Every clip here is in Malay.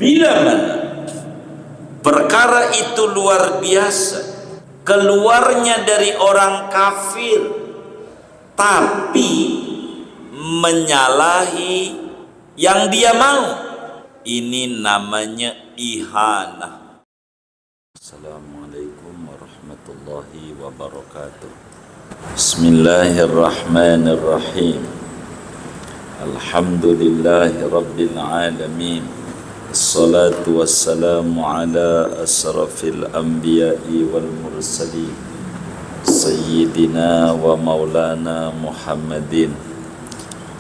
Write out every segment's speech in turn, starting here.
Bila mana perkara itu luar biasa, keluarnya dari orang kafir tapi menyalahi yang dia mau, ini namanya ihanah. Assalamualaikum warahmatullahi wabarakatuh. Bismillahirrahmanirrahim. Alhamdulillahi rabbil alamin. Assalatu wassalamu ala asrafil anbiya'i wal mursalin Sayyidina wa maulana Muhammadin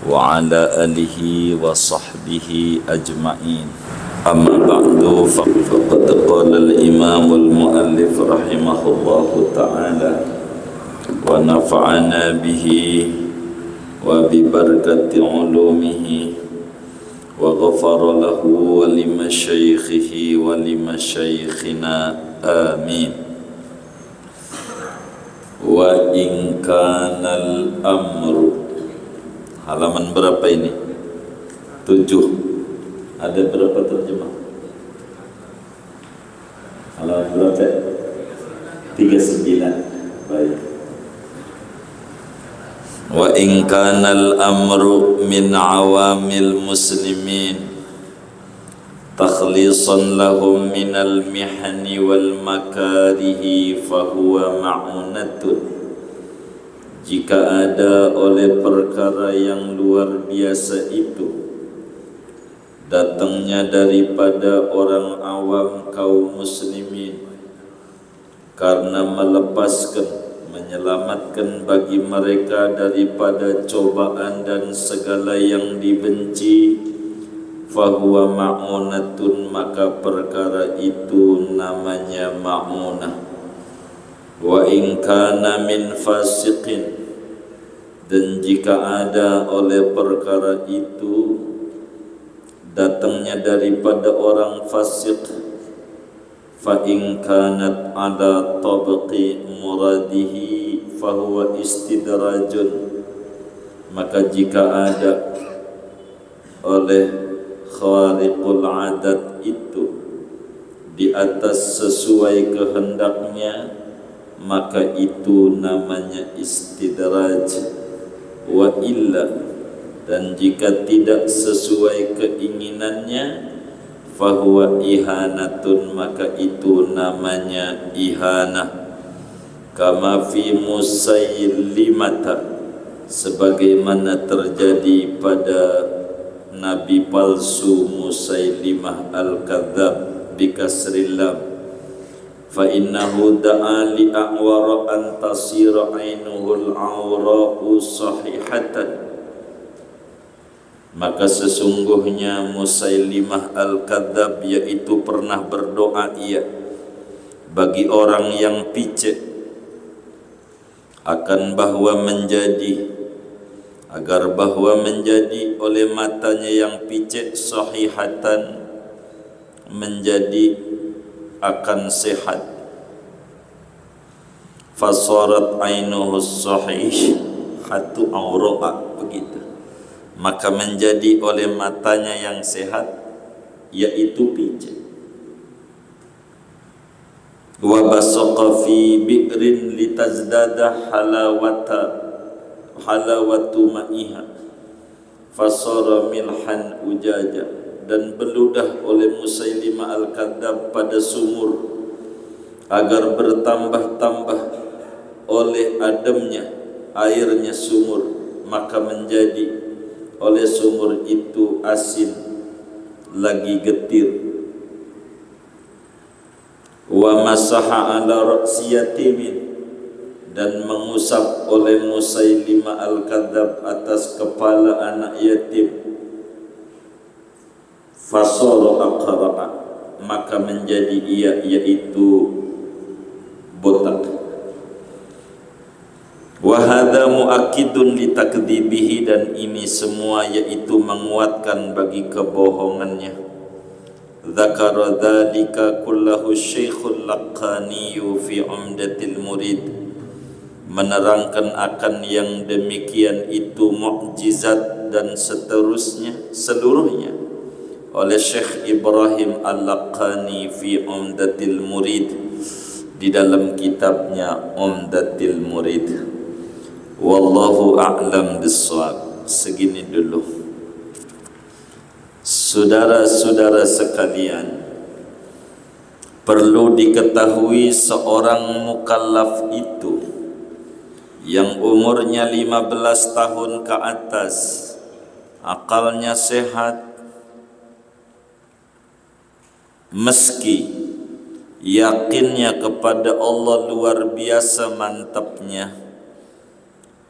wa ala alihi wa sahbihi ajma'in. Amma ba'du, faqad qala al-imam al-muallif rahimahullahu ta'ala wa nafa'ana bihi wa bi barakati ulumihi wa ghafara lahu wa limasyaikhihi wa limasyaikhina amin. Wa in kanal amru, halaman berapa ini? 7. Ada berapa terjemah? Halaman berapa? 39. Baik. Wa in kanal amru min awamil muslimin takhlisan lahum minal mihani wal makarihi fahuwa ma'unatun. Jika ada oleh perkara yang luar biasa itu datangnya daripada orang awam kaum muslimin karena menyelamatkan bagi mereka daripada cobaan dan segala yang dibenci, fahuwa ma'unatun, maka perkara itu namanya ma'unah. Wa in kana min fasiqin, dan jika ada oleh perkara itu datangnya daripada orang fasik, fa in kanat ala tabqi muradihi fahuwa istidrajun, maka jika ada oleh khariqul adat itu di atas sesuai kehendaknya, maka itu namanya istidraj. Wa illa, dan jika tidak sesuai keinginannya, fahuwa ihanatun, maka itu namanya ihanah. Kama fi Musailimata, sebagaimana terjadi pada nabi palsu Musailimah al-Kadzab bi kasril lam. Fa innahu da'a li a'wara an tasira ainuhul awra'u sahihatan, maka sesungguhnya Musailimah al-Kadzab yaitu pernah berdoa ia bagi orang yang picek akan agar bahwa menjadi oleh matanya yang picek sahihatan, menjadi akan sehat. Fasarat ainuhu sahih hatu awra'a, begitu, maka menjadi oleh matanya yang sehat yaitu picek. Wa basaqa fi bi'rin litazdada halawatu ma'iha fasara milhan ujaja, dan beludah oleh Musailimah al-Kadzab pada sumur agar bertambah-tambah oleh ademnya airnya sumur, maka menjadi oleh sumur itu asin lagi getir. Wa masaha ala ra'si yatimin, dan mengusap oleh Musailimah al-Kadzab atas kepala anak yatim. Fasara aqra'a, maka menjadi ia yaitu botak. Wa hadza muakkidun li takdzibihi, dan ini semua yaitu menguatkan bagi kebohongannya. Dzakara dzalika kullahu Syekhul Laqani fi Umdatil Murid, menerangkan akan yang demikian itu mukjizat dan seterusnya seluruhnya oleh Syekh Ibrahim Al-Laqani fi Umdatil Murid, di dalam kitabnya Umdatil Murid. Wallahu a'lam bissawab. Segini dulu. Saudara-saudara sekalian, perlu diketahui seorang mukallaf itu yang umurnya 15 tahun ke atas, akalnya sehat, meski yakinnya kepada Allah luar biasa mantapnya,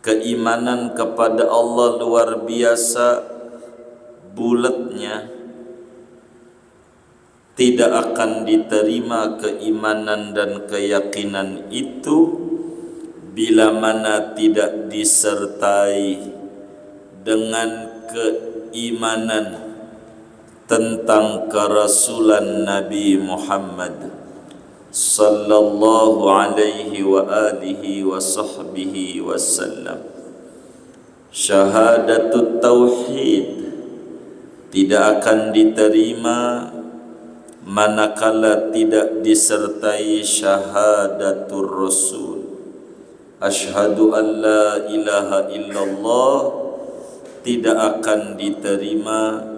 keimanan kepada Allah luar biasa bulatnya, tidak akan diterima keimanan dan keyakinan itu bila mana tidak disertai dengan keimanan tentang kerasulan Nabi Muhammad sallallahu alaihi wa alihi wa sahbihi wasallam. Syahadatut tauhid tidak akan diterima manakala tidak disertai syahadatur rasul. Asyhadu an la ilaha illallah tidak akan diterima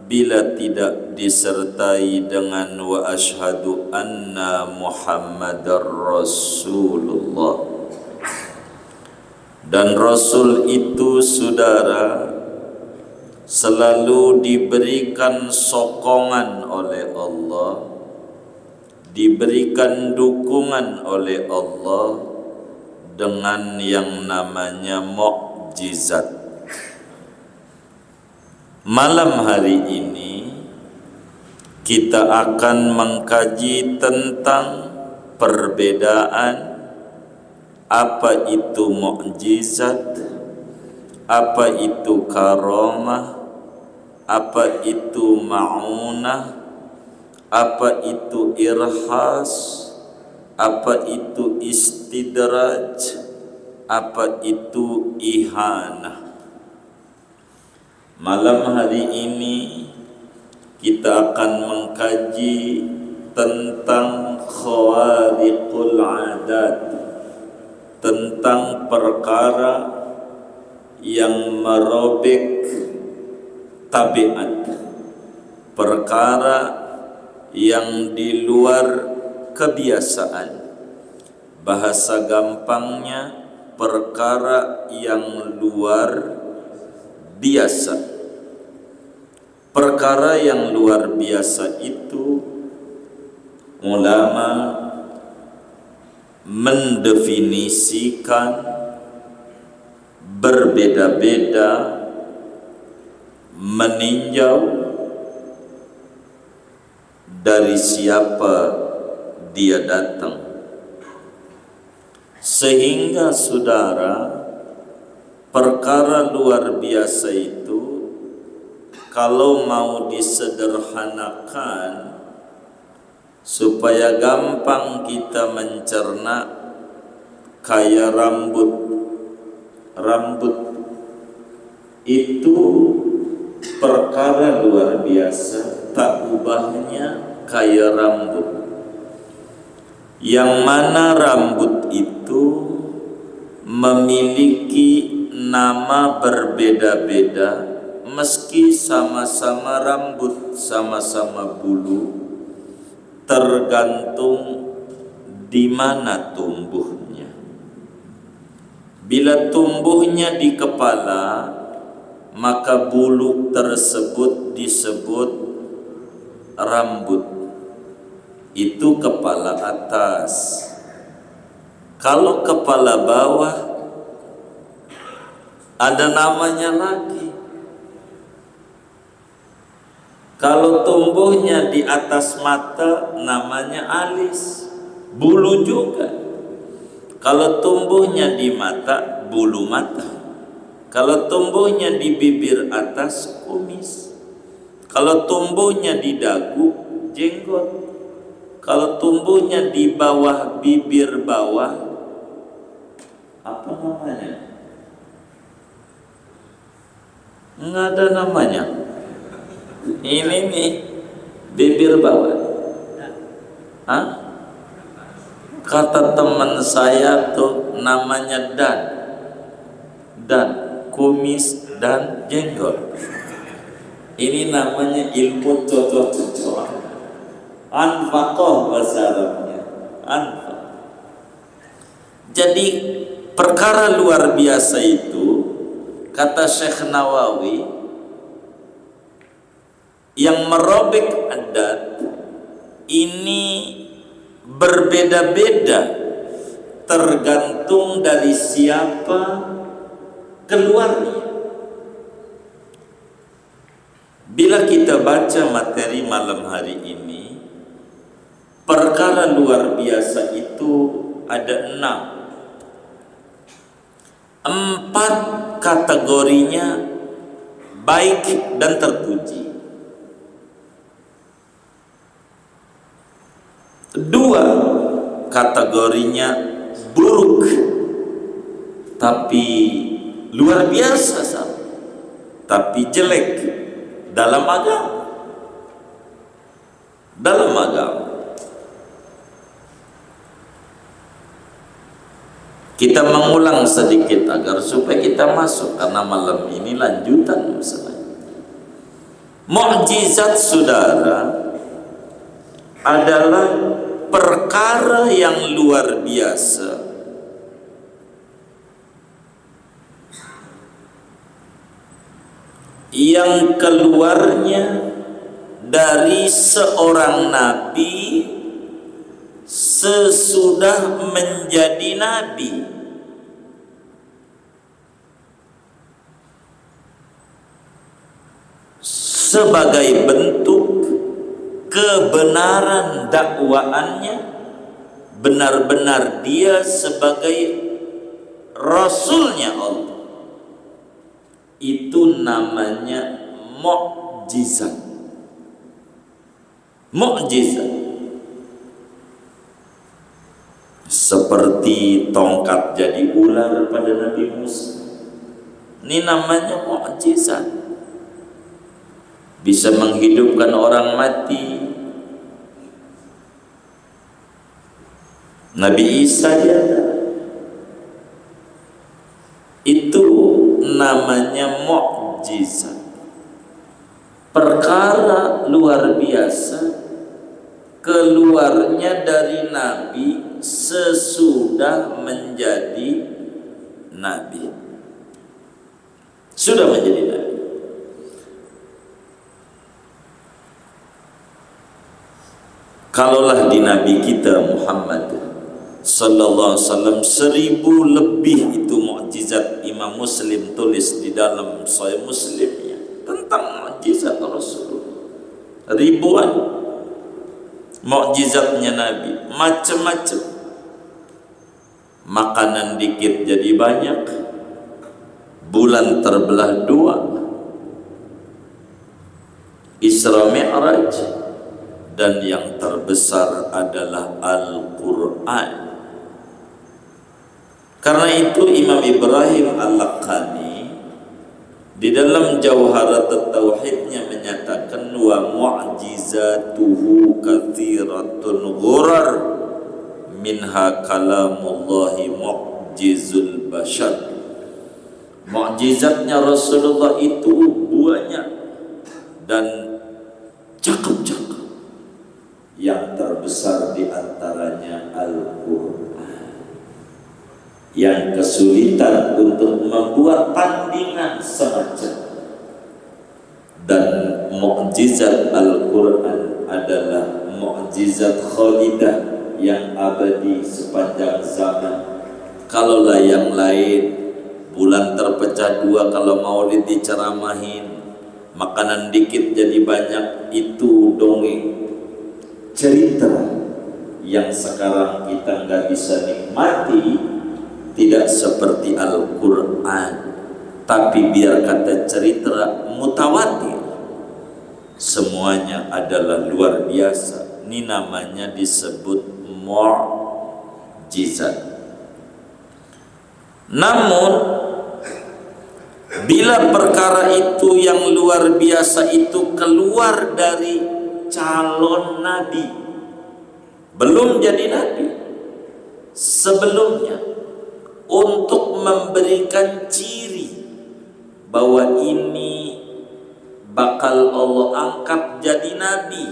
bila tidak disertai dengan wa asyhadu anna Muhammadar Rasulullah. Dan Rasul itu, saudara, selalu diberikan sokongan oleh Allah, diberikan dukungan oleh Allah dengan yang namanya mukjizat. Malam hari ini kita akan mengkaji tentang perbedaan apa itu mukjizat, apa itu karamah, apa itu ma'unah, apa itu irhas, apa itu istidraj, apa itu ihanah. Malam hari ini kita akan mengkaji tentang khawariqul adat, tentang perkara yang merobek tabiat, perkara yang di luar kebiasaan. Bahasa gampangnya, perkara yang luar biasa. Perkara yang luar biasa itu ulama mendefinisikan berbeda-beda, meninjau dari siapa dia datang, sehingga saudara, perkara luar biasa itu kalau mau disederhanakan supaya gampang kita mencerna, kayak rambut. Rambut itu perkara luar biasa, tak ubahnya kayak rambut. Yang mana rambut itu memiliki nama berbeda-beda, meski sama-sama rambut, sama-sama bulu, tergantung di mana tumbuhnya. Bila tumbuhnya di kepala, maka bulu tersebut disebut rambut. Itu kepala atas. Kalau kepala bawah, ada namanya lagi. Kalau tumbuhnya di atas mata, namanya alis, bulu juga. Kalau tumbuhnya di mata, bulu mata. Kalau tumbuhnya di bibir atas, kumis. Kalau tumbuhnya di dagu, jenggot. Kalau tumbuhnya di bawah bibir bawah, apa namanya? Nggak ada namanya. Ini nih bibir bawah. Hah? Kata teman saya tuh namanya dan kumis dan jenggot. Ini namanya ilmu cocok-cocokan. Anfaqah bahasa Arabnya. Anfaq. Jadi perkara luar biasa itu, kata Syekh Nawawi, yang merobek adat ini berbeda-beda tergantung dari siapa keluarnya. Bila kita baca materi malam hari ini, perkara luar biasa itu ada 4 kategorinya baik dan terpuji. 2 kategorinya buruk tapi luar biasa sama, tapi jelek dalam agama. Kita mengulang sedikit agar supaya kita masuk, karena malam ini lanjutan masalah. Mukjizat saudara adalah perkara yang luar biasa yang keluarnya dari seorang nabi sesudah menjadi nabi. Sebagai bentuk kebenaran dakwaannya, benar-benar dia sebagai rasulnya Allah. Itu namanya mukjizat. Mukjizat seperti tongkat jadi ular pada Nabi Musa. Ini namanya mukjizat. Bisa menghidupkan orang mati. Nabi Isa dia itu namanya mukjizat. Perkara luar biasa keluarnya dari nabi sesudah menjadi nabi. Sudah menjadi nabi. Kalaulah di Nabi kita Muhammad sallallahu alaihi wasallam 1000 lebih itu mukjizat. Imam Muslim tulis di dalam Sahih Muslimnya tentang mukjizat Rasulullah. Ribuan mukjizatnya Nabi, macam-macam. Makanan dikit jadi banyak, bulan terbelah 2, Isra Mi'raj, dan yang terbesar adalah Al-Quran. Karena itu Imam Ibrahim Al-Laqani di dalam Jawharat Tauhidnya menyatakan wa mu'jizatuhu katsiratun ghurar minha kalamullahi mu'jizul bashar. Mukjizatnya Rasulullah itu banyak dan cakep-cakep. Yang terbesar di antaranya Al-Quran, yang kesulitan untuk membuat tandingan semacam. Dan mukjizat Al-Quran adalah mukjizat khalidah yang abadi sepanjang zaman. Kalaulah yang lain bulan terpecah 2 kalau maulid diceramahin, makanan dikit jadi banyak, itu dongeng, cerita yang sekarang kita nggak bisa nikmati. Tidak seperti Al-Quran, tapi biar kata cerita mutawatir, semuanya adalah luar biasa. Ini namanya disebut mukjizat. Namun Bila perkara itu yang luar biasa itu keluar dari calon nabi, belum jadi nabi, sebelumnya, untuk memberikan ciri bahwa ini bakal Allah angkat jadi nabi,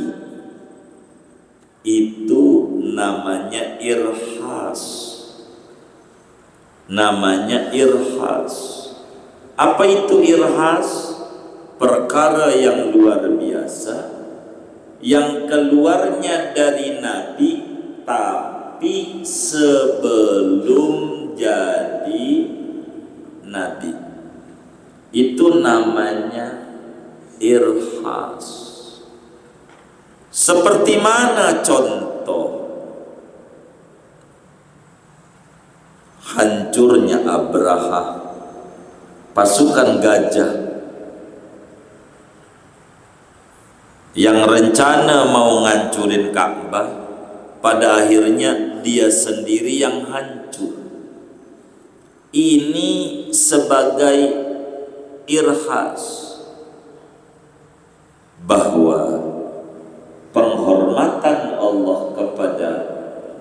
itu namanya irhas. Namanya irhas. Apa itu irhas? Perkara yang luar biasa yang keluarnya dari nabi tapi sebelum jadi nabi, itu namanya irhas. Seperti mana contoh? Hancurnya Abraha, pasukan gajah yang rencana mau ngancurin Ka'bah, pada akhirnya dia sendiri yang hancur. Ini sebagai irhas bahwa penghormatan Allah kepada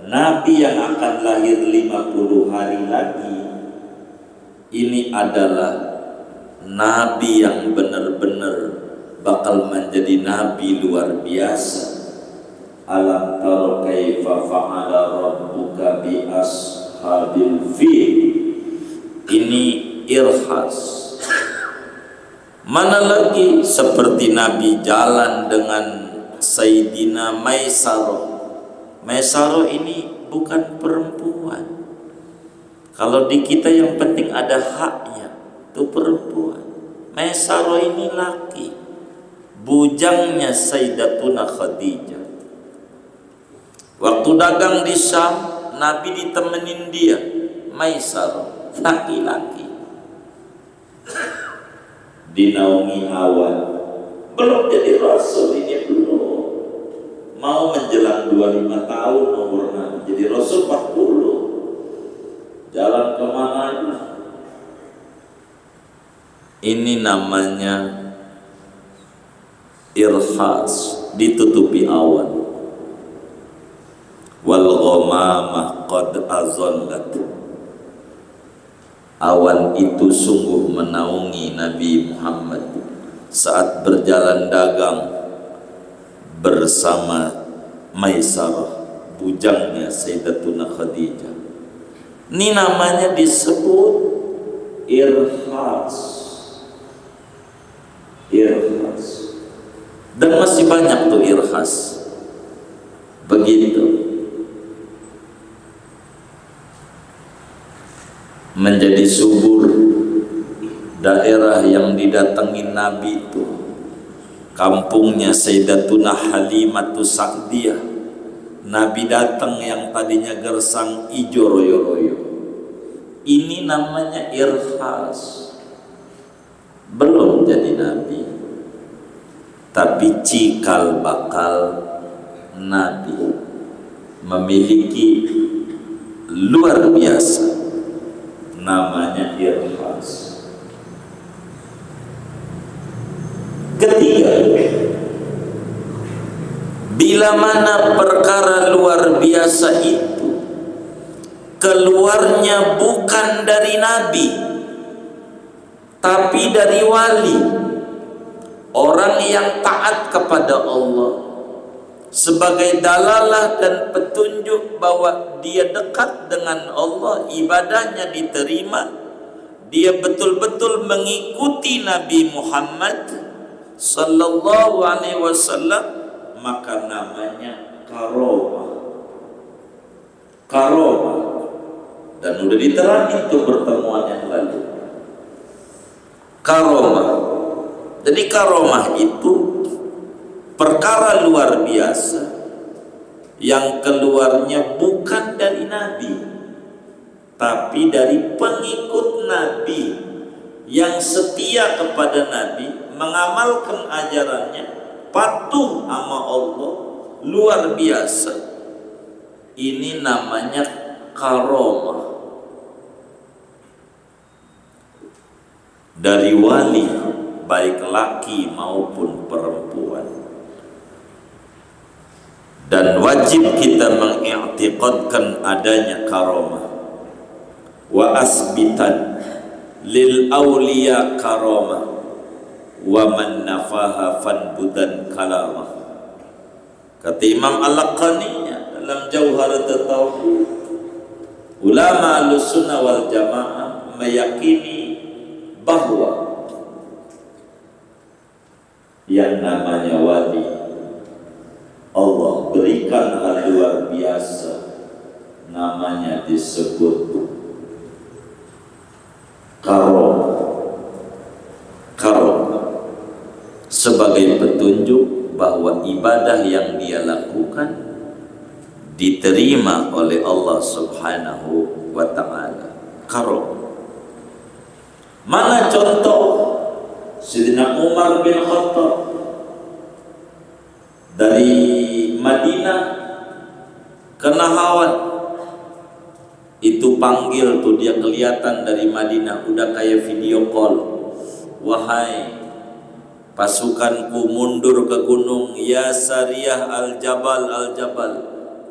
nabi yang akan lahir 50 hari lagi, ini adalah nabi yang benar-benar bakal menjadi nabi luar biasa. Alam tara kaifa fa'ala rabbuka bi ashabil fil. Ini irhas. Mana lagi seperti nabi jalan dengan Sayyidina Maisarah. Maisarah ini bukan perempuan. Kalau di kita yang penting ada haknya, itu perempuan. Maisarah ini laki, bujangnya Sayyidatuna Khadijah. Waktu dagang di Syam, Nabi ditemenin dia, Maisarah, laki-laki. Dinaungi awan, belum jadi rasul, ini belum. Mau menjelang 25 tahun umur Nabi, jadi rasul 40. Jalan kemana? Ini namanya irhas, ditutupi awan. Wal ghamamah qad azallat. Awan itu sungguh menaungi Nabi Muhammad saat berjalan dagang bersama Maisarah, bujangnya Sayyidatuna Khadijah. Ini namanya disebut irhas. Irhas. Dan masih banyak tuh irhas. Begitu. Menjadi subur daerah yang didatangi Nabi itu, kampungnya Sayyidatuna Halimatus Sa'diyah. Nabi datang yang tadinya gersang ijo royo-royo. Ini namanya irhas. Belum jadi Nabi, tapi cikal bakal Nabi, memiliki luar biasa, namanya irhas. Ketiga, bila mana perkara luar biasa itu keluarnya bukan dari nabi tapi dari wali, orang yang taat kepada Allah, sebagai dalalah dan petunjuk bahwa dia dekat dengan Allah, ibadahnya diterima, dia betul-betul mengikuti Nabi Muhammad sallallahu alaihi wasallam, maka namanya karomah. Karomah. Dan udah diterangin itu pertemuan yang lalu. Karomah. Jadi karomah itu perkara luar biasa yang keluarnya bukan dari Nabi tapi dari pengikut Nabi yang setia kepada Nabi, mengamalkan ajarannya, patuh sama Allah, luar biasa. Ini namanya karomah. dari wali, baik laki maupun perempuan. Dan wajib kita mengiktikadkan adanya karamah. Wa asbitan lil awliya karamah wa man nafaha fanbudan kalamah. Kata Imam Al-Laqani dalam Jauharat Tauhid, ulama Ahlussunnah wal Jamaah meyakini bahwa yang namanya wali Allah berikan hal luar biasa, namanya disebut karamah, sebagai petunjuk bahwa ibadah yang dia lakukan diterima oleh Allah Subhanahu wa ta'ala. Karamah. Mana contoh Sayyidina Umar bin Khattab dari Madinah ke Nahawan, itu panggil tuh, dia kelihatan dari Madinah, udah kayak video call. Wahai pasukanku, mundur ke gunung, ya Sariyah al-Jabal,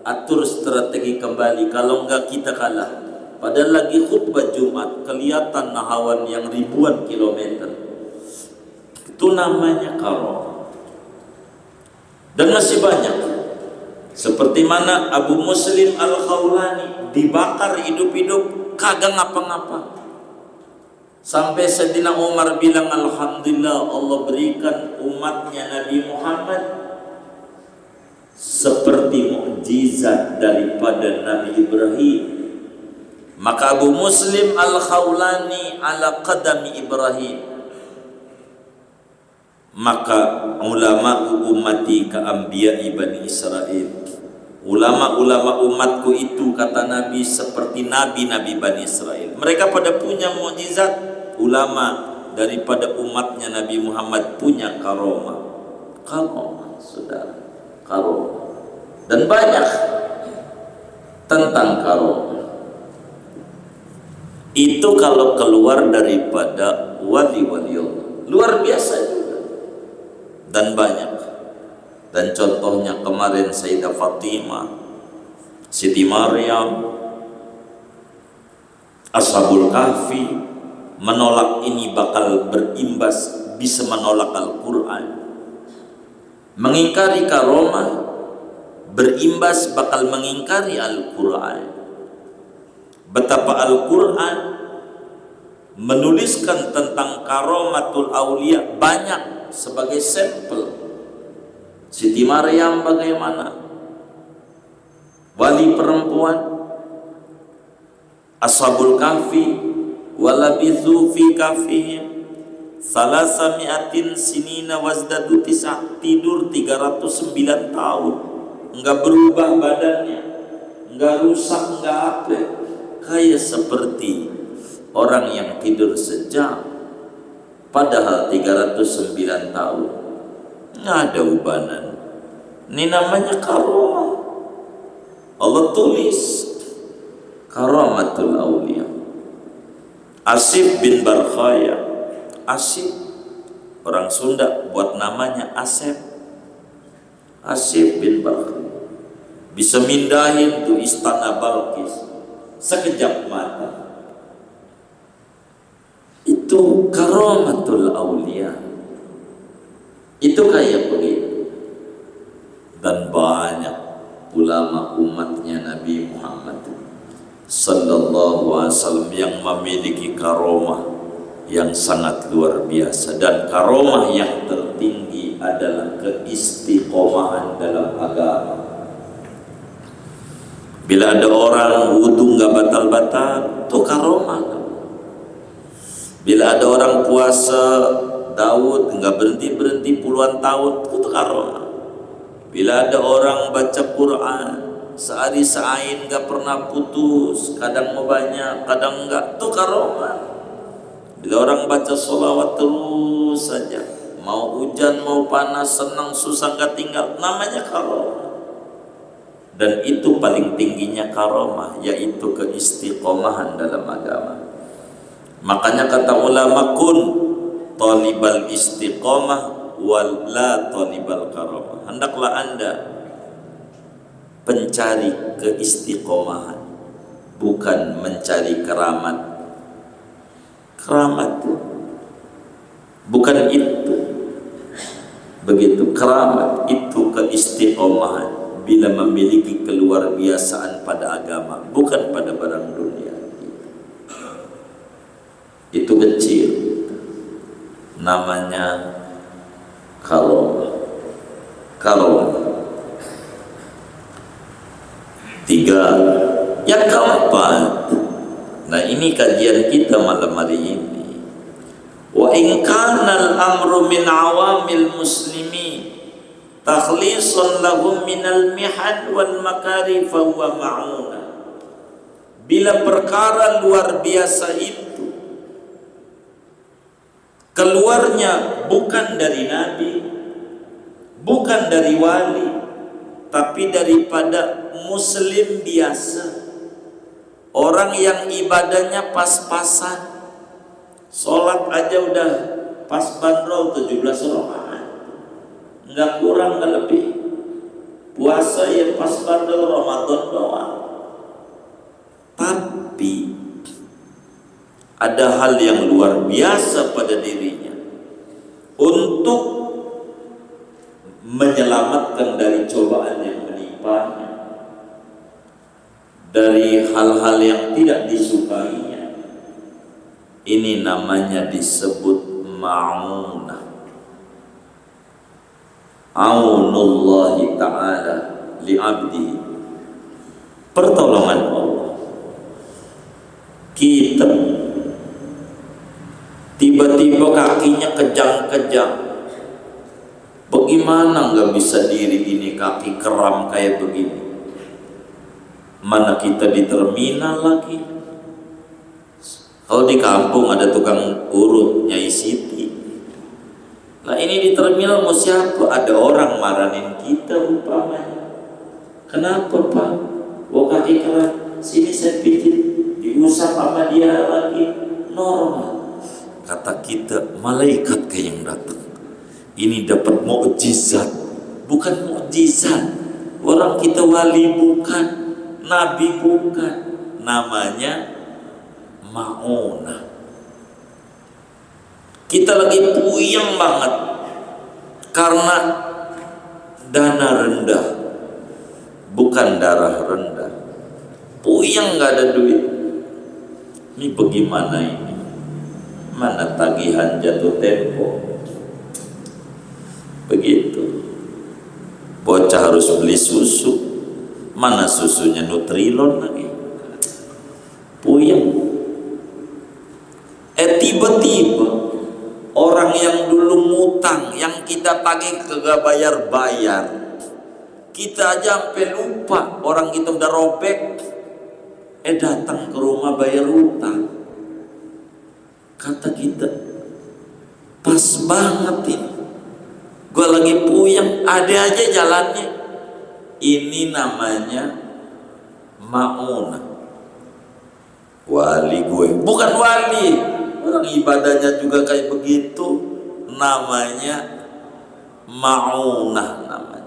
atur strategi kembali, kalau enggak kita kalah. Padahal lagi khutbah Jumat, kelihatan Nahawan yang ribuan kilometer. Itu namanya karamah. Dan masih banyak, seperti mana Abu Muslim Al-Khawlani dibakar hidup-hidup, kagak ngapa-ngapa. Sampai Sayyidina Umar bilang, alhamdulillah Allah berikan umatnya Nabi Muhammad seperti mukjizat daripada Nabi Ibrahim. Maka Abu Muslim Al-Khawlani ala qadami Ibrahim. Maka ulama ummati ka anbiya'i Bani Israel, ulama-ulama umatku itu, kata Nabi, seperti nabi-nabi Bani Israel. Mereka pada punya mukjizat. Ulama daripada umatnya Nabi Muhammad punya karamah. Karamah, saudara, karamah. Dan banyak tentang karamah. Itu kalau keluar daripada wali-wali Allah, luar biasa juga. Dan banyak. Dan contohnya kemarin Sayyidah Fatimah, Siti Maryam, Ashabul Kahfi, menolak ini bakal berimbas, bisa menolak Al-Quran. Mengingkari karamah berimbas bakal mengingkari Al-Quran. Betapa Al-Quran menuliskan tentang karamatul aulia banyak. Sebagai sampel, Siti Maryam bagaimana, wali perempuan, Ashabul Kahfi, walabithu fi kahfihim salasami'atin sinina wazdadu tis'ah, tidur 309 tahun, enggak berubah badannya, enggak rusak, enggak apa, kayak seperti orang yang tidur sejam. Padahal 309 tahun nggak ada ubanan. Ini namanya karamah. Allah tulis karamatul aulia. Asif bin Barkhaya, Asif, orang Sunda buat namanya Asep. Asif bin Barkhaya bisa mindahin tuh istana Balqis sekejap mata. Itu karamatul aulia. Itu kayak begitu. Dan banyak ulama umatnya Nabi Muhammad sallallahu alaihi wasallam yang memiliki karamah yang sangat luar biasa. Dan karamah yang tertinggi adalah keistiqomahan dalam agama. Bila ada orang wudu nggak batal-batal, itu karamah. Bila ada orang puasa Daud nggak berhenti puluhan tahun, itu karamah. Bila ada orang baca Quran sehari seain nggak pernah putus, kadang mau banyak, kadang enggak, itu karamah. Bila orang baca sholawat terus saja, mau hujan mau panas, senang susah nggak tinggal, namanya karamah. Dan itu paling tingginya karamah, yaitu keistiqomahan dalam agama. Makanya kata ulama, kun talibal istiqamah wal la talibal karamah. Hendaklah Anda pencari keistiqomahan, bukan mencari keramat. Keramat bukan itu. Begitu, keramat itu keistiqomahan bila memiliki keluarbiasaan pada agama, bukan pada barang dunia. Itu kecil, namanya karomah. Tiga, yang keempat. Nah, ini kajian kita malam hari ini. Wa in kana al-amru min awamil muslimin takhlisun lahum min al-mihan wal makari fa huwa ma'una. Bila perkara luar biasa itu keluarnya bukan dari nabi, bukan dari wali, tapi daripada muslim biasa, orang yang ibadahnya pas-pasan. Sholat aja udah pas bandrol 17 rakaat, nggak kurang nggak lebih. Puasa ya pas bandrol Ramadan doang. Tapi ada hal yang luar biasa pada dirinya untuk menyelamatkan dari cobaan yang menimpanya, dari hal-hal yang tidak disukainya. Ini namanya disebut ma'unah. Aunullahi ta'ala li'abdi, pertolongan Allah. Kita tiba-tiba kakinya kejang-kejang, bagaimana nggak bisa diri ini, kaki kram kayak begini. Mana kita di terminal lagi. Kalau di kampung ada tukang urut, Nyai Siti. Lah ini di terminal mau siapa? Ada orang marahin kita umpamanya. Kenapa Pak? Wah kaki keram, sini saya pijit, diusap sama dia lagi. Normal. Kata kita, malaikat kayak yang datang. Ini dapat mukjizat, bukan mukjizat. Orang kita wali bukan, nabi bukan. Namanya ma'unah. Kita lagi puyeng banget karena dana rendah, bukan darah rendah. Puyeng nggak ada duit. Ini bagaimana ini? Mana tagihan jatuh tempo? Begitu. Bocah harus beli susu. Mana susunya Nutrilon lagi? Puyeng. Tiba-tiba orang yang dulu ngutang, yang kita tagih kagak bayar-bayar, kita aja sampai lupa orang kita udah robek, datang ke rumah bayar utang. Kata kita, pas banget ini, gue lagi puyeng, ada aja jalannya. Ini namanya ma'unah. Wali gue, bukan wali, orang ibadahnya juga kayak begitu. Namanya ma'unah, namanya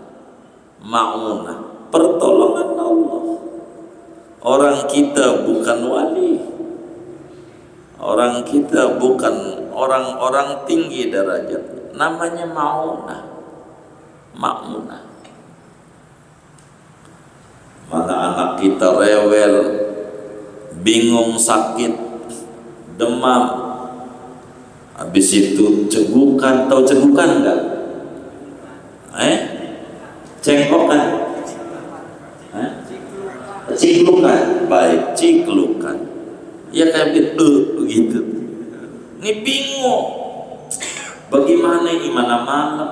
ma'unah, pertolongan Allah. Orang kita bukan wali, orang kita bukan orang-orang tinggi derajat, namanya ma'unah. Ma'unah. Mana anak kita rewel, bingung, sakit, demam, habis itu cegukan. Tahu cegukan enggak? Cengkokan, ciklukan, baik, ciklukan. Ya kayak begitu. Ini bingung, bagaimana ini, mana malam,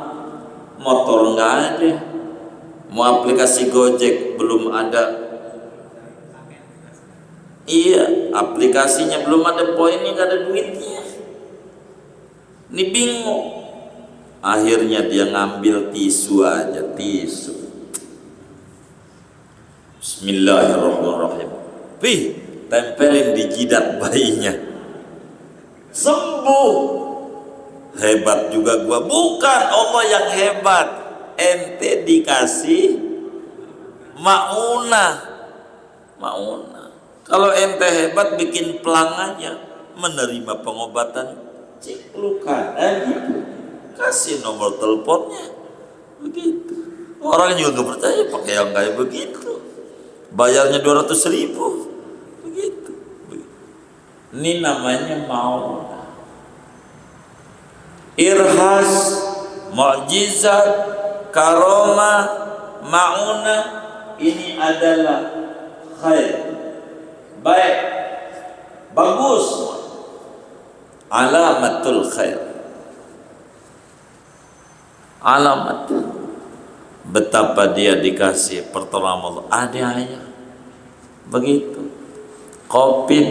motor nggak ada, mau aplikasi Gojek belum ada. Iya, aplikasinya belum ada poinnya, nggak ada duitnya. Ini bingung. Akhirnya dia ngambil tisu aja, tisu. Bismillahirrahmanirrahim. Tempelin di jidat bayinya. Sembuh. hebat juga gua. Bukan, Allah yang hebat. Ente dikasih maunah. Kalau ente hebat bikin pelang aja, menerima pengobatan ciklukan, gitu. Kasih nomor teleponnya, begitu. Orang juga nggak percaya pakai yang kayak begitu. Bayarnya 200.000, begitu. Ini namanya maunah. Irhas, mukjizat, karomah, maunah, ini adalah khair, baik, bagus, alamatul khair, alamat betapa dia dikasih pertolongan Allah. Ada ayah begitu, Covid,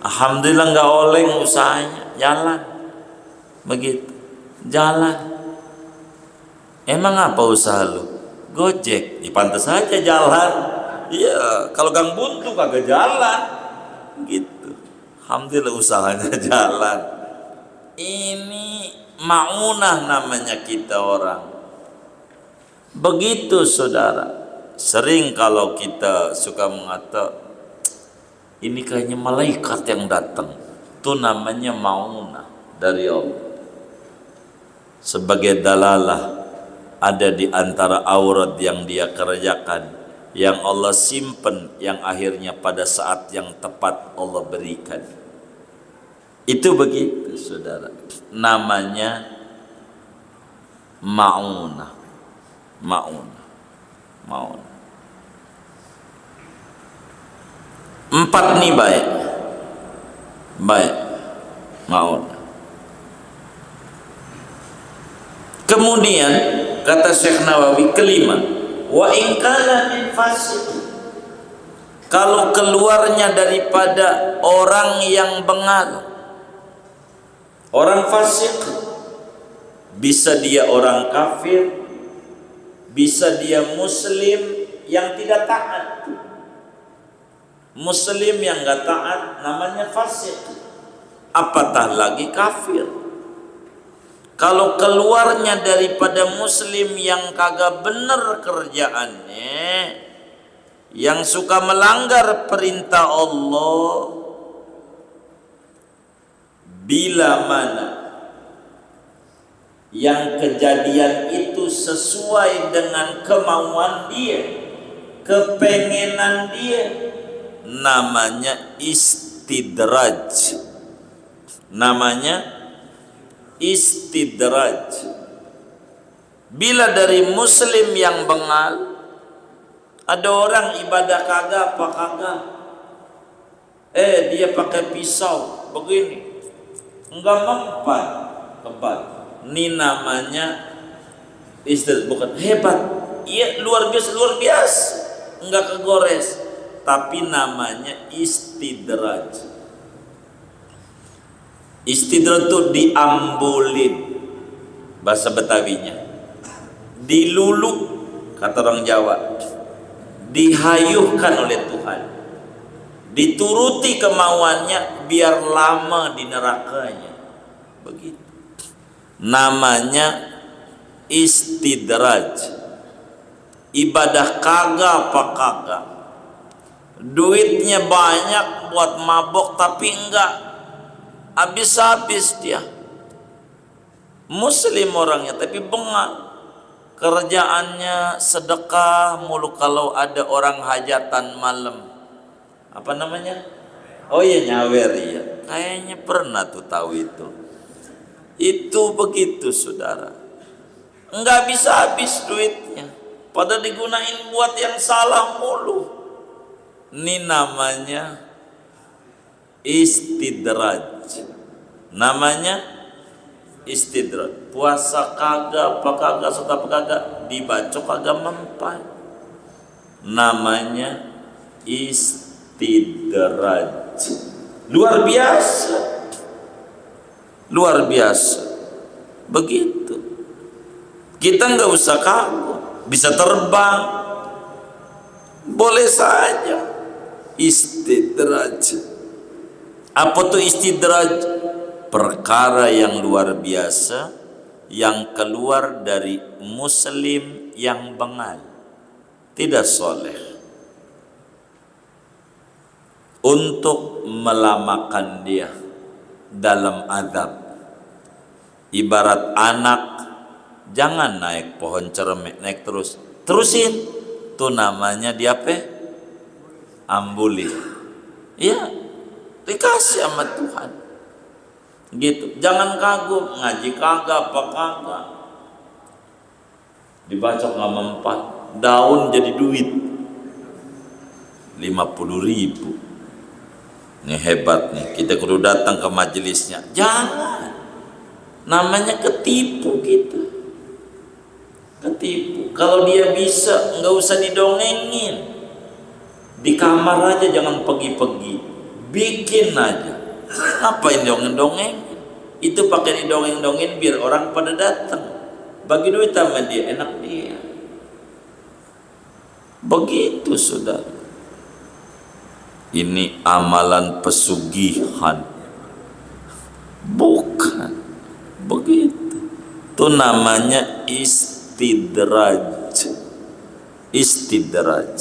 alhamdulillah nggak oleng usahanya, jalan begitu, jalan. Emang apa usaha lu? Gojek, pantas saja jalan. Iya, kalau gang buntu kagak jalan. Gitu. Alhamdulillah usahanya jalan. Ini maunah namanya kita orang. Begitu saudara. Sering kalau kita suka mengata, ini kayaknya malaikat yang datang. Itu namanya maunah dari Allah. Sebagai dalalah ada di antara aurat yang dia kerjakan, yang Allah simpen, yang akhirnya pada saat yang tepat Allah berikan. Itu begitu saudara, namanya maunah. Empat nih baik maunah. Kemudian kata Syekh Nawawi, kelima, wa in kana min fasik, kalau keluarnya daripada orang yang bengal, orang fasik, bisa dia orang kafir, bisa dia muslim yang tidak taat. Muslim yang gak taat namanya fasik, apatah lagi kafir. Kalau keluarnya daripada muslim yang kagak bener kerjaannya, yang suka melanggar perintah Allah, bila mana yang kejadian itu sesuai dengan kemauan dia, kepengenan dia, namanya istidraj. Namanya istidraj. Bila dari muslim yang bengal, ada orang ibadah kagak apa kagak, dia pakai pisau begini, enggak mempan kebal. Ini namanya istidraj, bukan hebat, iya luar biasa, enggak kegores, tapi namanya istidraj. Istidraj itu diambulin, bahasa Betawinya, dilulu kata orang Jawa, dihayuhkan oleh Tuhan, dituruti kemauannya biar lama di nerakanya, begitu. Namanya istidraj. Ibadah kagak apa kagak, duitnya banyak buat mabok tapi enggak habis-habis dia. Muslim orangnya tapi bengal, kerjaannya sedekah mulu. Kalau ada orang hajatan malam, apa namanya, oh iya nyawer, iya kayaknya pernah tuh tahu itu begitu saudara, enggak bisa habis duitnya, pada digunain buat yang salah mulu. Ini namanya istidraj. Namanya istidraj. Puasa kagak apa kagak, suka apa kagak, dibacok kagak mempan. Namanya istidraj. Luar biasa, begitu. Kita nggak usah kagum, bisa terbang, boleh saja. Istidraj. Apa tuh istidraj? perkara yang luar biasa yang keluar dari muslim yang bengal, tidak soleh, untuk melamakan dia dalam azab. Ibarat anak, jangan naik pohon cermek, naik terus, terusin, itu namanya dia apa? Ambuli. Ya, dikasih sama Tuhan. Gitu. Jangan kagum, ngaji kagak apa kagak. Dibaca nggak mempan, daun jadi duit 50.000. Ini hebat nih, kita kudu datang ke majelisnya. Jangan, namanya ketipu kita. Ketipu. Kalau dia bisa, nggak usah didongengin. Di kamar aja, jangan pergi-pergi. Bikin aja. Ngapain dongeng-dongeng? Itu pakai didongeng-dongeng biar orang pada datang. Bagi duit sama dia, enak dia. Begitu saudara. Ini amalan pesugihan. Bukan begitu. Itu namanya istidraj. Istidraj.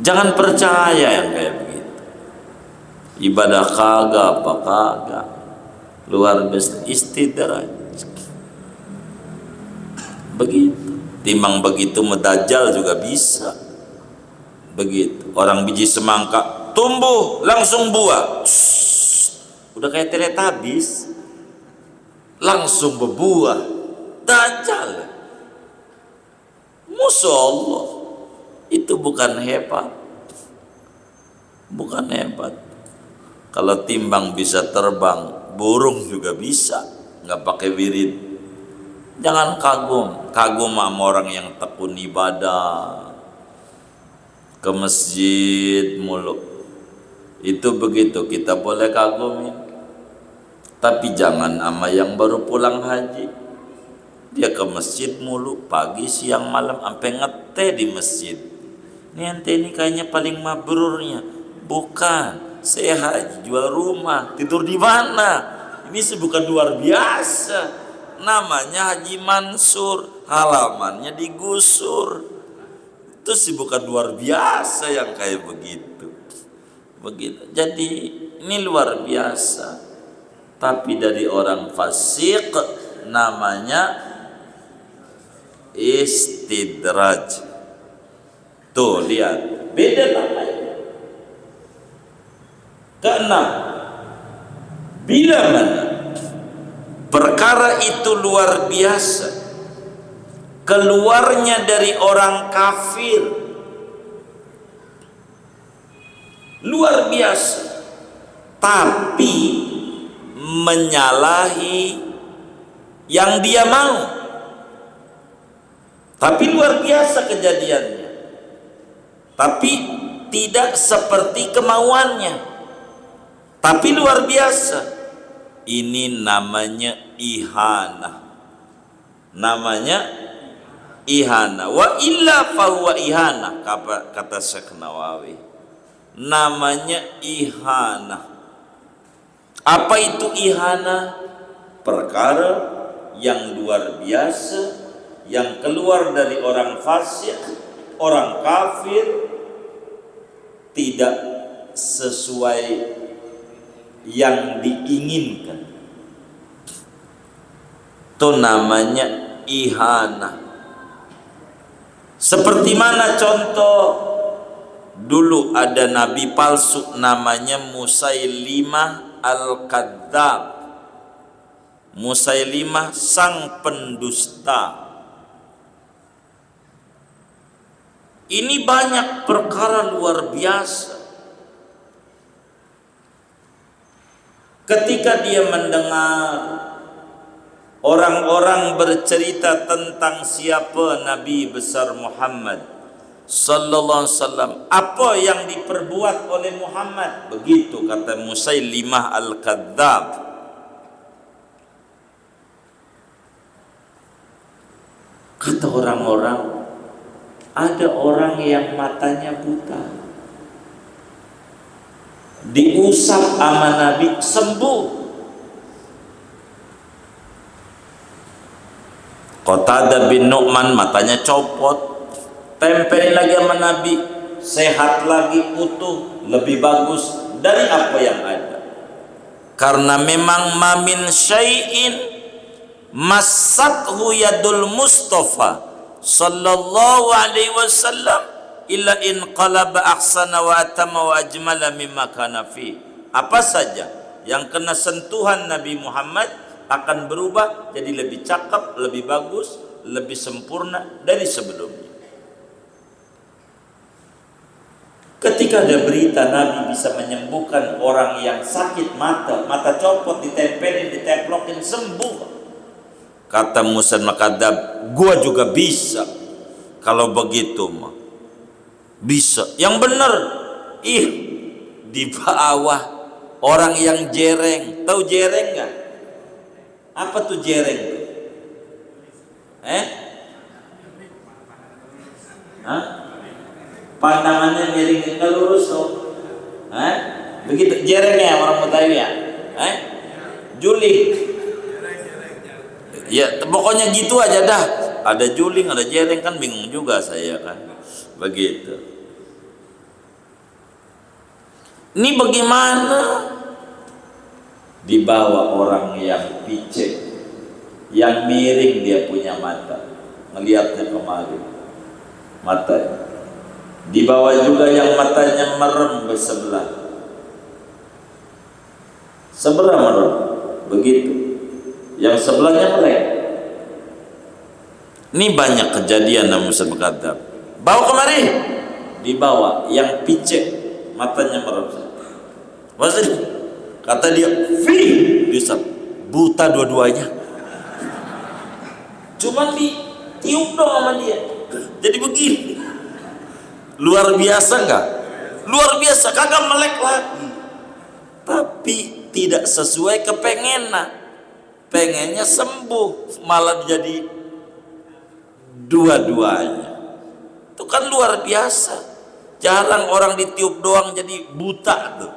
Jangan percaya yang kayak begitu. Ibadah kagak apa kagak. Luar biasa, istidraj. Begitu. Timbang begitu medajal juga bisa. Begitu. Orang biji semangka tumbuh langsung buah. Udah kayak Teletubbies. Langsung berbuah. Dajjal. Masya Allah. Itu bukan hebat. Bukan hebat. Kalau timbang bisa terbang, burung juga bisa. Nggak pakai wirid. Jangan kagum. Kagum sama orang yang tekun ibadah. Ke masjid mulu. Itu begitu, kita boleh kagumin. Tapi jangan sama yang baru pulang haji. Dia ke masjid mulu, pagi, siang, malam, sampai ngeteh di masjid. Ini ente ini kayaknya paling mabrurnya. Bukan, saya haji, jual rumah, tidur di mana? Ini bukan luar biasa. Namanya Haji Mansur, halamannya digusur. Itu sih bukan luar biasa yang kayak begitu. Begitu. Jadi ini luar biasa. Tapi dari orang fasik namanya istidraj. Tuh lihat, beda namanya. Keenam, bila mana perkara itu luar biasa, keluarnya dari orang kafir, luar biasa, tapi menyalahi yang dia mau, tapi luar biasa kejadiannya, tapi tidak seperti kemauannya, tapi luar biasa. Ini namanya ihana. Namanya ihana. Wa illa fahuwa ihana, kata Syekh Nawawi. Namanya ihana. Apa itu ihana? Perkara yang luar biasa, yang keluar dari orang fasik, orang kafir, tidak sesuai yang diinginkan. Itu namanya ihana. Seperti mana contoh? Dulu ada nabi palsu namanya Musailimah Al-Kadzab. Musailimah sang pendusta. Ini banyak perkara luar biasa. Ketika dia mendengar orang-orang bercerita tentang siapa Nabi besar Muhammad sallallahu alaihi wasallam, apa yang diperbuat oleh Muhammad, begitu kata Musailimah Al-Kadzab. Kata orang-orang, ada orang yang matanya buta, diusap sama Nabi sembuh. Qatadah bin Nu'man matanya copot, tempelin lagi sama Nabi, sehat lagi, utuh, lebih bagus dari apa yang ada. Karena memang mamin syai'in massathu yadul Mustafa sallallahu alaihi wasallam illa in qalaba ahsana wa atama wa ajmala mimma kana fi. Apa saja yang kena sentuhan Nabi Muhammad akan berubah jadi lebih cakep, lebih bagus, lebih sempurna dari sebelumnya. Ketika ada berita Nabi bisa menyembuhkan orang yang sakit mata copot, ditempelin, ditemplokin, sembuh. Kata Musa Makadzab, gua juga bisa. Kalau begitu mah bisa. Yang benar, di bawah orang yang jereng. Tahu jereng nggak? Apa tuh jereng? Hah? Pandangannya miring ke lurus tuh. Begitu jerengnya orang Betawi ya. Juling. Ya pokoknya gitu aja dah. Ada juling, ada jereng, kan bingung juga saya kan. Begitu. Ini bagaimana? Dibawa orang yang picek, yang miring dia punya mata, melihatnya kemari, mata. Dibawa juga yang matanya merem ke sebelah merem, begitu. Yang sebelahnya melek. Ini banyak kejadian namun sebekadab. Bawa kemari, dibawa yang picek, matanya merem. Maksudnya kata dia, bisa buta dua-duanya. Cuman ditiup dong sama dia. Jadi begini. Luar biasa enggak? Luar biasa, kagak melek lagi. Tapi tidak sesuai kepengenan. Pengennya sembuh, malah jadi dua-duanya. Itu kan luar biasa. Jarang orang ditiup doang jadi buta tuh.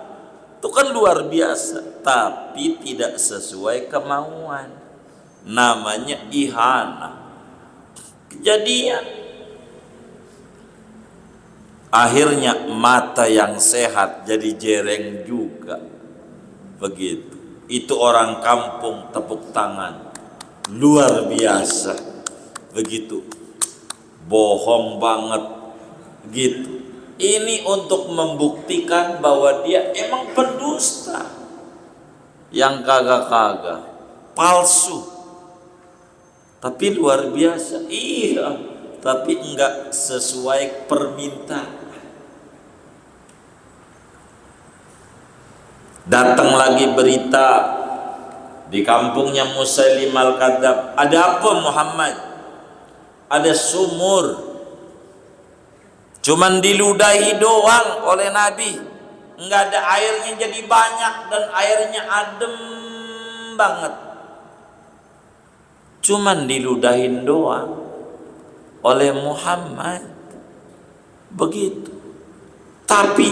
Itu kan luar biasa, tapi tidak sesuai kemauan. Namanya ihana. Kejadian. Akhirnya mata yang sehat jadi jereng juga. Begitu. Itu orang kampung tepuk tangan. Luar biasa. Begitu. Bohong banget. Gitu. Ini untuk membuktikan bahwa dia emang pendusta, yang kagak-kagak, palsu. Tapi luar biasa, tapi enggak sesuai permintaan. Datang lagi berita di kampungnya Musailim al-Kadzab, ada apa Muhammad? Ada sumur. Cuman diludahi doang oleh Nabi, enggak ada airnya jadi banyak dan airnya adem banget. Cuman diludahin doang oleh Muhammad, begitu. Tapi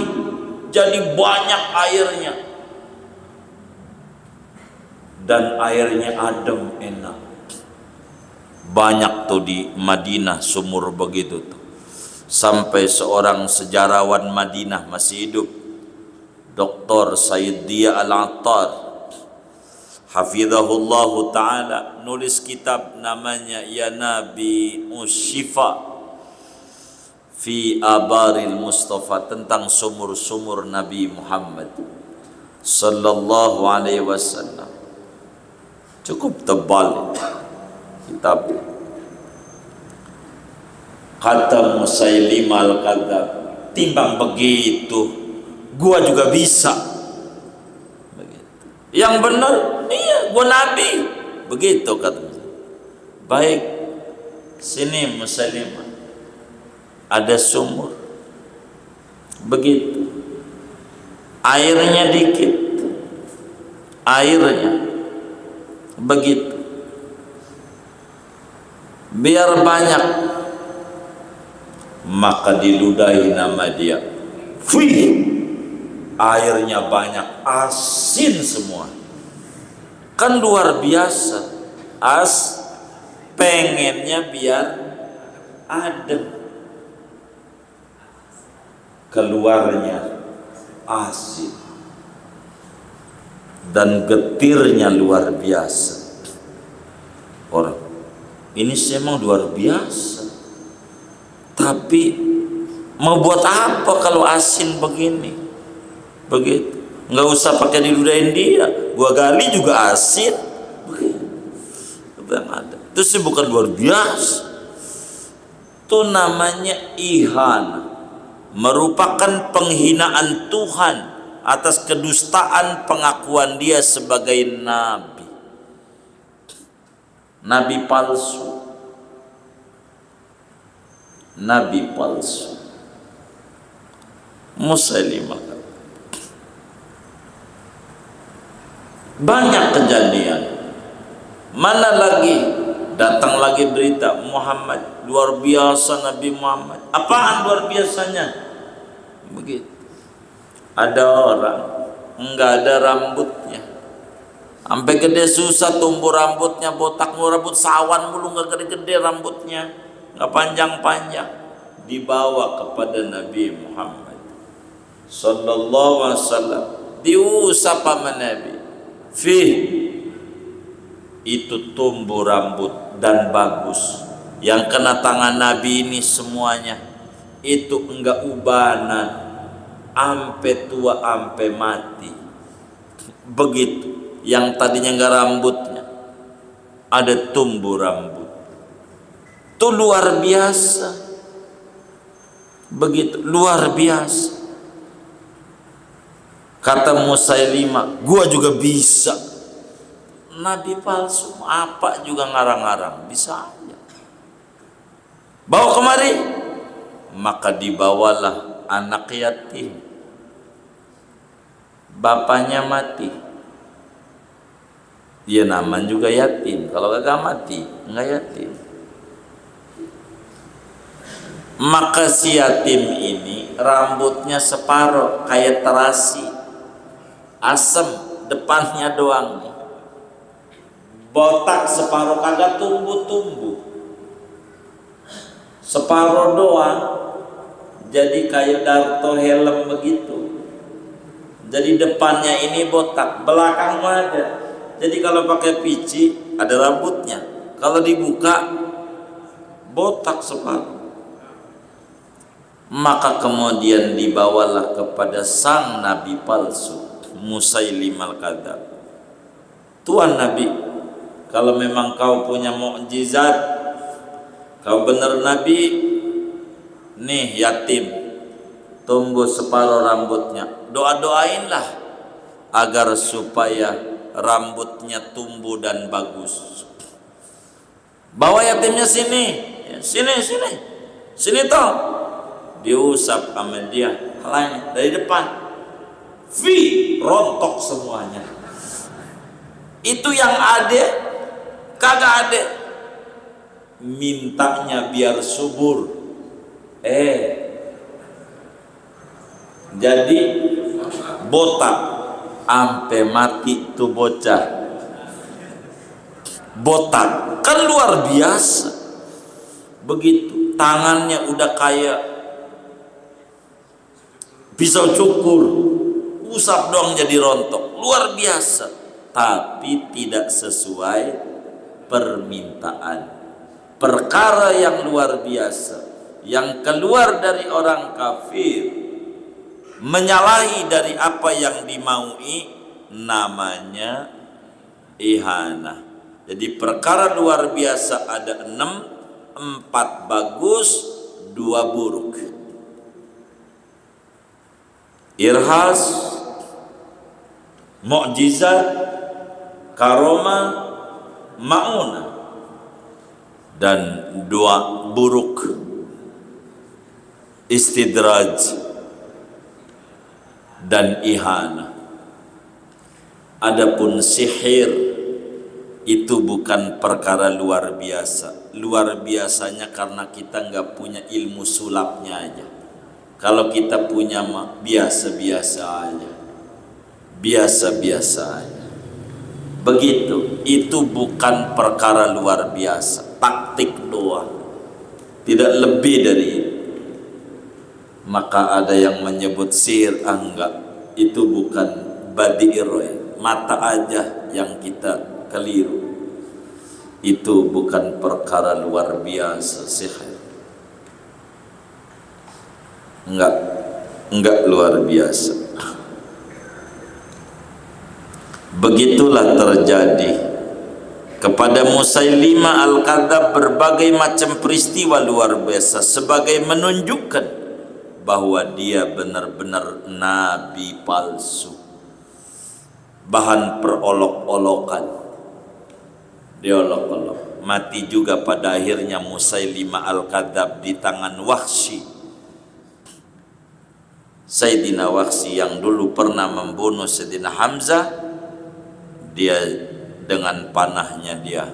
jadi banyak airnya dan airnya adem enak. Banyak tuh di Madinah sumur begitu tuh. Sampai seorang sejarawan Madinah masih hidup, Dr. Sayyid Dia Al-Attar hafizahullahu ta'ala, nulis kitab namanya Ya Nabi Ushifa fi Abaril Mustafa, tentang sumur-sumur Nabi Muhammad sallallahu alaihi wasallam. Cukup tebal kitab. Kata Musailim al-Kadzab, timbang begitu, gua juga bisa. Begitu. Yang benar, iya, gua Nabi. Begitu kata. Baik, sini Musailim, ada sumur. Begitu. Airnya dikit. Airnya begitu. Biar banyak, maka diludahi nama dia. Airnya banyak, asin semua. Kan luar biasa. pengennya biar adem, keluarnya asin dan getirnya luar biasa. Orang ini sih emang luar biasa, tapi mau buat apa kalau asin begini? Begitu, nggak usah pakai diludahin dia, gua gali juga asin. Begitu, ada. Itu sih bukan luar biasa, itu namanya ihana, merupakan penghinaan Tuhan atas kedustaan pengakuan dia sebagai nabi, nabi palsu, nabi palsu. Musailimah, banyak kejadian. Mana lagi datang lagi berita Muhammad luar biasa, Nabi Muhammad. Apaan luar biasanya? Begitu, ada orang enggak ada rambutnya, sampai gede susah tumbuh rambutnya, botak mulu, rambut sawan mulu, enggak gede-gede rambutnya, enggak panjang-panjang, dibawa kepada Nabi Muhammad sallallahu alaihi wasallam, diusap sama Nabi. Itu tumbuh rambut dan bagus, yang kena tangan Nabi ini semuanya itu enggak ubanan, ampe tua ampe mati. Begitu, yang tadinya enggak rambutnya ada tumbuh rambut. Itu luar biasa. Begitu luar biasa. Kata Musailimah, gua juga bisa. Nabi palsu apa juga ngarang-ngarang, bisa aja. Bawa kemari, maka dibawalah anak yatim, bapaknya mati, dia namanya juga yatim. Kalau kagak mati nggak yatim. Maka si yatim ini rambutnya separuh kayak terasi, asem, depannya doang, botak separuh, kagak tumbuh-tumbuh, separuh doang, jadi kayak Darto helm begitu. Jadi depannya ini botak, belakang ada. Jadi kalau pakai pici ada rambutnya, kalau dibuka botak separuh. Maka kemudian dibawalah kepada sang nabi palsu Musailimah al-Kadzab. Tuhan Nabi, kalau memang kau punya mukjizat, kau benar Nabi, nih yatim tumbuh separuh rambutnya, doa-doainlah agar supaya rambutnya tumbuh dan bagus. Bawa yatimnya sini, sini toh, diusap sama dia, lain dari depan, rontok semuanya. Itu yang ada, kagak ada. Mintanya biar subur, jadi botak ampe mati tuh bocah. Botak kan luar biasa. Begitu, tangannya udah kayak pisau cukur, usap dong jadi rontok, luar biasa. Tapi tidak sesuai permintaan. Perkara yang luar biasa, yang keluar dari orang kafir, menyalahi dari apa yang dimaui, namanya ihanah. Jadi perkara luar biasa ada 6, 4 bagus, 2 buruk. Irhas, mukjizat, karomah, maunah, dan 2 buruk, istidraj dan ihanah. Adapun sihir itu bukan perkara luar biasa. Luar biasanya karena kita nggak punya ilmu sulapnya aja. Kalau kita punya mah biasa-biasa aja, biasa-biasa aja. Begitu, itu bukan perkara luar biasa. taktik doang, tidak lebih dari itu. Maka ada yang menyebut sihir, enggak, itu bukan badi'ir, mata aja yang kita keliru. Itu bukan perkara luar biasa sihir. Enggak luar biasa. Begitulah terjadi kepada Musailimah Al-Kadzab berbagai macam peristiwa luar biasa sebagai menunjukkan bahwa dia benar-benar nabi palsu, bahan perolok-olokan, diolok-olok. Mati juga pada akhirnya Musailimah Al-Kadzab di tangan Wahsy, Sayyidina Wahsy yang dulu pernah membunuh Sayyidina Hamzah. Dia dengan panahnya dia,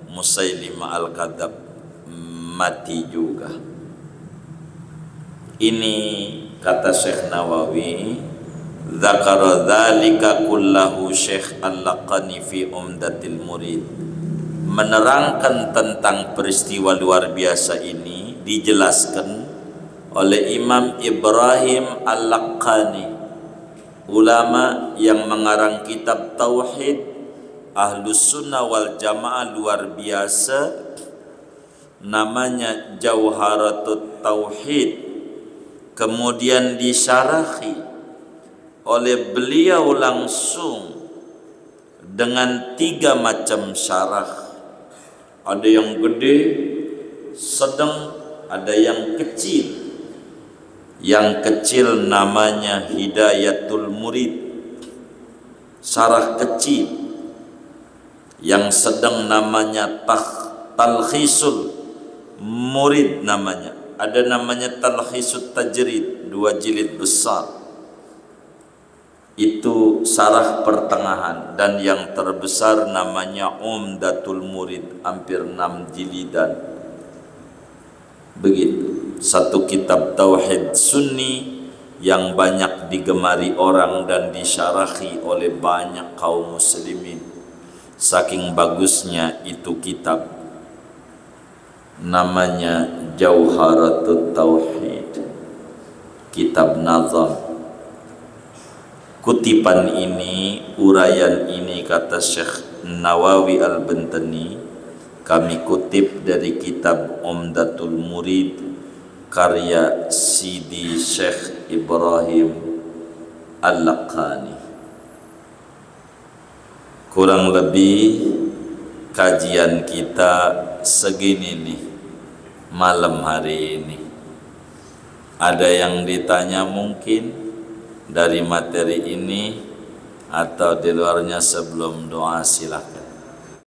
Musailimah Al-Kadzab, mati juga. Ini kata Syekh Nawawi, dzakara dzalika kullahu Syekh Al-Laqani fi Umdatil Murid, menerangkan tentang peristiwa luar biasa ini dijelaskan oleh Imam Ibrahim Al-Laqani, ulama yang mengarang kitab Tauhid Ahlus Sunnah wal Jamaah luar biasa, namanya Jauharatut Tauhid. Kemudian disyarahi oleh beliau langsung dengan 3 macam syarah. Ada yang gede, sedang, ada yang kecil. Yang kecil namanya Hidayatul Murid, syarah kecil. Yang sedang namanya Talkhisul Murid namanya. Ada namanya Talkhisut Tajrid, 2 jilid besar. Itu syarah pertengahan. Dan yang terbesar namanya Umdatul Murid, hampir 6 jilidan. Begitu. Satu kitab Tauhid Sunni yang banyak digemari orang dan disyarahi oleh banyak kaum muslimin. Saking bagusnya itu kitab, namanya Jauharatut Tauhid, kitab nazam. Kutipan ini, uraian ini, kata Syekh Nawawi Al-Bantani, kami kutip dari kitab Umdatul Murid karya Sidi Syekh Ibrahim Al-Laqani. Kurang lebih kajian kita segini nih malam hari ini. Ada yang ditanya mungkin dari materi ini atau di luarnya? Sebelum doa silakan.